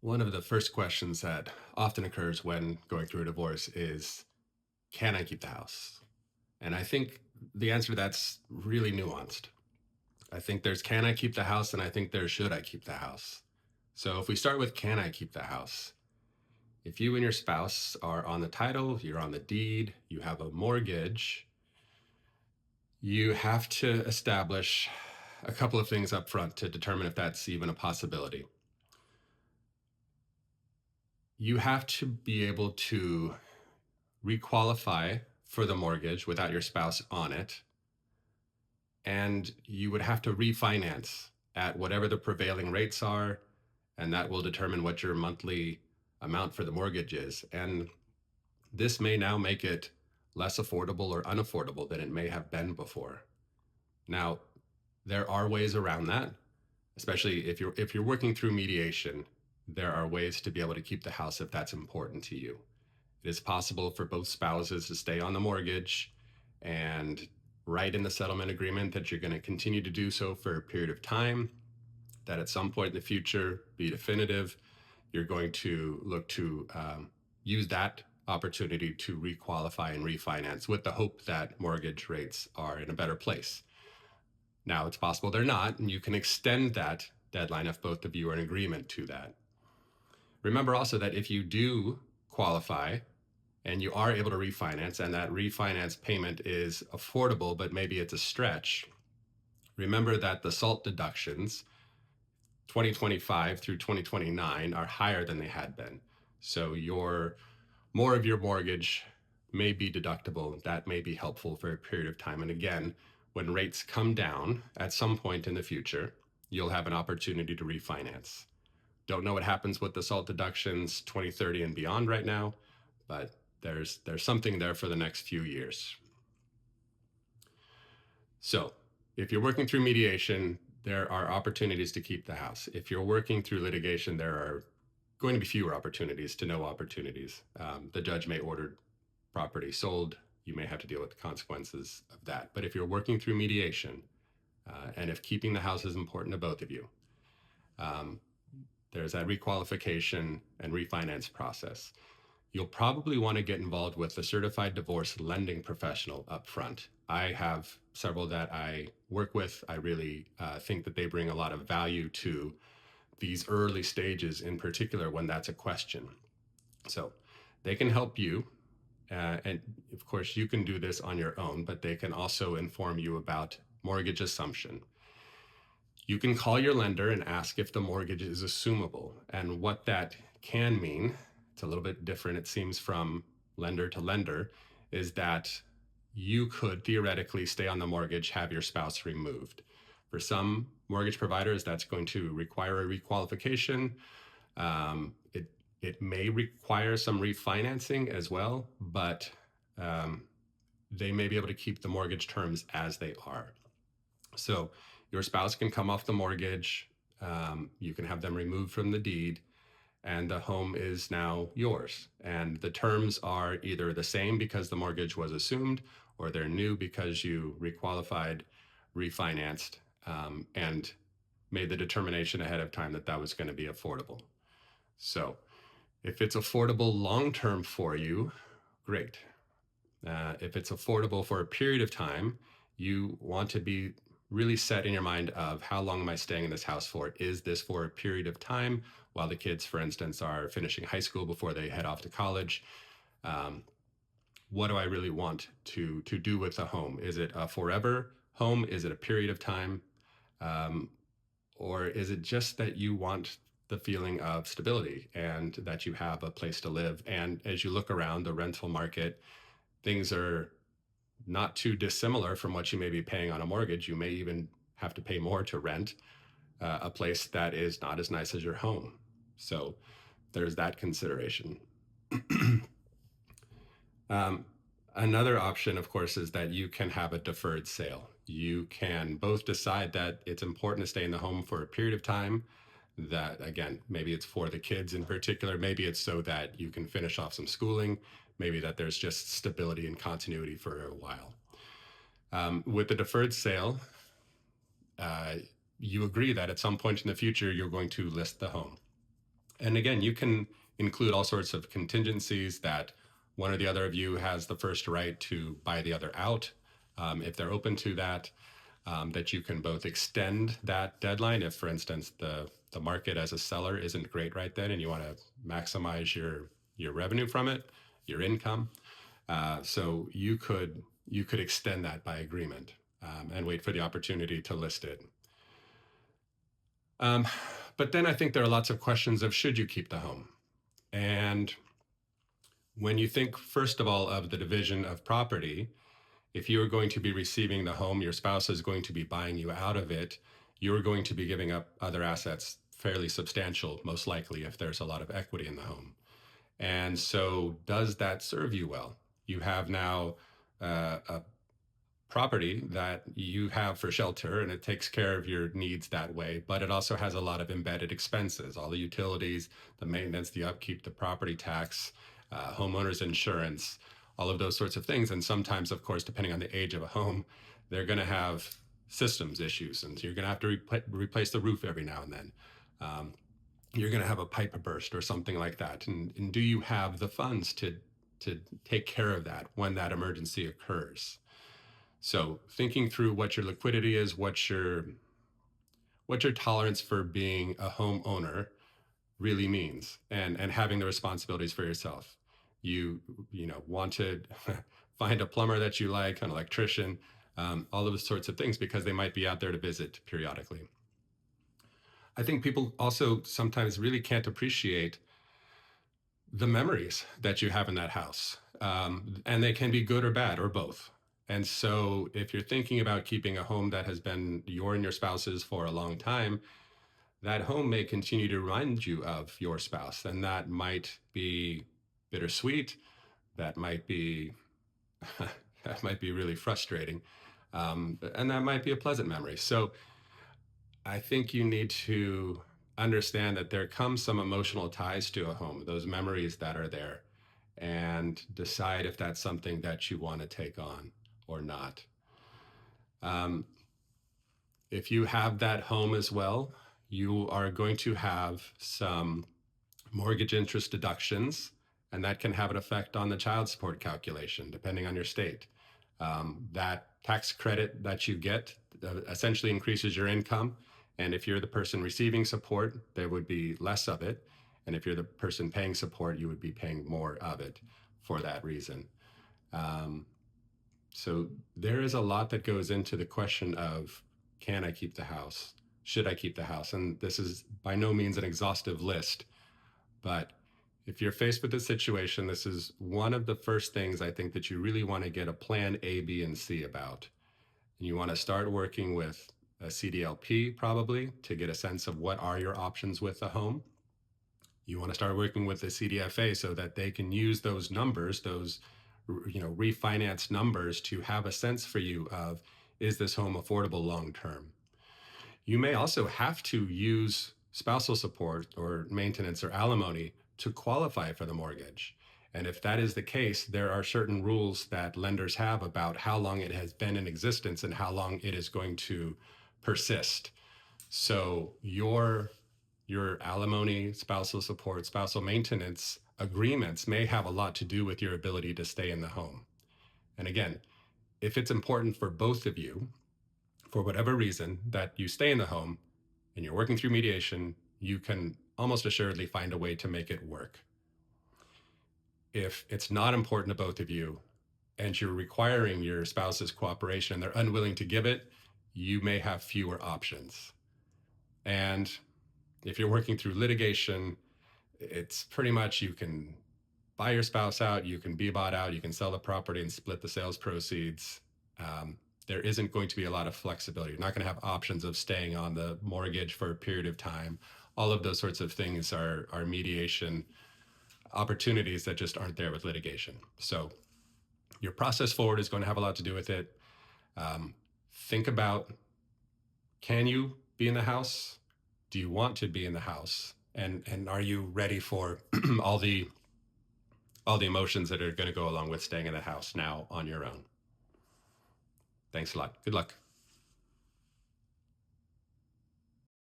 One of the first questions that often occurs when going through a divorce is, can I keep the house? And I think the answer to that's really nuanced. I think there's can I keep the house, and I think there's should I keep the house. So if we start with can I keep the house? If you and your spouse are on the title, you're on the deed, you have a mortgage, you have to establish a couple of things up front to determine if that's even a possibility. You have to be able to requalify for the mortgage without your spouse on it, and you would have to refinance at whatever the prevailing rates are, and that will determine what your monthly amount for the mortgage is. And this may now make it less affordable or unaffordable than it may have been before. Now, there are ways around that, especially if you're working through mediation. There are ways to be able to keep the house if that's important to you. It is possible for both spouses to stay on the mortgage and write in the settlement agreement that you're going to continue to do so for a period of time, that at some point in the future, be definitive, you're going to look to use that opportunity to requalify and refinance with the hope that mortgage rates are in a better place. Now, it's possible they're not, and you can extend that deadline if both of you are in agreement to that. Remember also that if you do qualify and you are able to refinance, and that refinance payment is affordable, but maybe it's a stretch, remember that the SALT deductions 2025 through 2029 are higher than they had been. So more of your mortgage may be deductible. That may be helpful for a period of time. And again, when rates come down at some point in the future, you'll have an opportunity to refinance. Don't know what happens with the SALT deductions 2030 and beyond right now, but there's something there for the next few years. So if you're working through mediation, there are opportunities to keep the house. If you're working through litigation, there are going to be fewer opportunities to no opportunities. The judge may order property sold. You may have to deal with the consequences of that. But if you're working through mediation, and if keeping the house is important to both of you, there's that requalification and refinance process. You'll probably want to get involved with a certified divorce lending professional up front. I have several that I work with. I really think that they bring a lot of value to these early stages, in particular when that's a question. So they can help you. And of course, you can do this on your own, but they can also inform you about mortgage assumption. You can call your lender and ask if the mortgage is assumable. And what that can mean, it's a little bit different, it seems, from lender to lender, is that you could theoretically stay on the mortgage, have your spouse removed. For some mortgage providers, that's going to require a requalification. It may require some refinancing as well, but they may be able to keep the mortgage terms as they are. So your spouse can come off the mortgage, you can have them removed from the deed, and the home is now yours. And the terms are either the same because the mortgage was assumed, or they're new because you requalified, refinanced, and made the determination ahead of time that that was going to be affordable. So if it's affordable long-term for you, great. If it's affordable for a period of time, you want to be really set in your mind of how long am I staying in this house for? Is this for a period of time while the kids, for instance, are finishing high school before they head off to college? What do I really want to do with the home? Is it a forever home? Is it a period of time? Or is it just that you want the feeling of stability and that you have a place to live? And as you look around the rental market, things are not too dissimilar from what you may be paying on a mortgage. You may even have to pay more to rent a place that is not as nice as your home. So there's that consideration. Another option, of course, is that you can have a deferred sale. You can both decide that it's important to stay in the home for a period of time, that, again, maybe it's for the kids in particular, maybe it's so that you can finish off some schooling, maybe that there's just stability and continuity for a while. With the deferred sale, you agree that at some point in the future, you're going to list the home. And again, you can include all sorts of contingencies that one or the other of you has the first right to buy the other out, if they're open to that. That you can both extend that deadline if, for instance, the market as a seller isn't great right then, and you want to maximize your revenue from it, your income. So you could extend that by agreement, and wait for the opportunity to list it. Um, but then I think there are lots of questions of should you keep the home, and when you think first of all of the division of property, if you are going to be receiving the home, your spouse is going to be buying you out of it, you're going to be giving up other assets fairly substantial, most likely, if there's a lot of equity in the home. And so, does that serve you well? You have now a property that you have for shelter, and it takes care of your needs that way, but it also has a lot of embedded expenses, all the utilities, the maintenance, the upkeep, the property tax, homeowners insurance, all of those sorts of things. And sometimes, of course, depending on the age of a home, they're going to have systems issues, and so you're going to have to replace the roof every now and then. Um, you're going to have a pipe burst or something like that, and do you have the funds to take care of that when that emergency occurs? So thinking through what your liquidity is, what your tolerance for being a homeowner really means, and having the responsibilities for yourself. You want to find a plumber that you like, an electrician, all of those sorts of things, because they might be out there to visit periodically. I think people also sometimes really can't appreciate the memories that you have in that house. And they can be good or bad or both. And so, if you're thinking about keeping a home that has been your and your spouse's for a long time, that home may continue to remind you of your spouse. And that might be bittersweet. That might be that might be really frustrating. And that might be a pleasant memory. So I think you need to understand that there comes some emotional ties to a home, those memories that are there, and decide if that's something that you want to take on or not. Um, if you have that home as well, you are going to have some mortgage interest deductions, and that can have an effect on the child support calculation, depending on your state. That tax credit that you get essentially increases your income. And if you're the person receiving support, there would be less of it. And if you're the person paying support, you would be paying more of it for that reason. Um, so there is a lot that goes into the question of, can I keep the house? Should I keep the house? And this is by no means an exhaustive list, but if you're faced with this situation, this is one of the first things I think that you really want to get a plan A, B, and C about. And you want to start working with a CDLP probably to get a sense of what are your options with the home. You want to start working with the CDFA so that they can use those numbers, those refinance numbers, to have a sense for you of, is this home affordable long term? You may also have to use spousal support or maintenance or alimony to qualify for the mortgage. And if that is the case, there are certain rules that lenders have about how long it has been in existence and how long it is going to persist. So your alimony, spousal support, spousal maintenance agreements may have a lot to do with your ability to stay in the home. And again, if it's important for both of you, for whatever reason, that you stay in the home and you're working through mediation, you can almost assuredly find a way to make it work. If it's not important to both of you and you're requiring your spouse's cooperation and they're unwilling to give it, you may have fewer options. And if you're working through litigation, it's pretty much you can buy your spouse out, you can be bought out, you can sell the property and split the sales proceeds. There isn't going to be a lot of flexibility. You're not going to have options of staying on the mortgage for a period of time. All of those sorts of things are mediation opportunities that just aren't there with litigation. So your process forward is going to have a lot to do with it. Think about, can you be in the house? Do you want to be in the house? And are you ready for all the emotions that are going to go along with staying in the house now on your own? Thanks a lot. Good luck.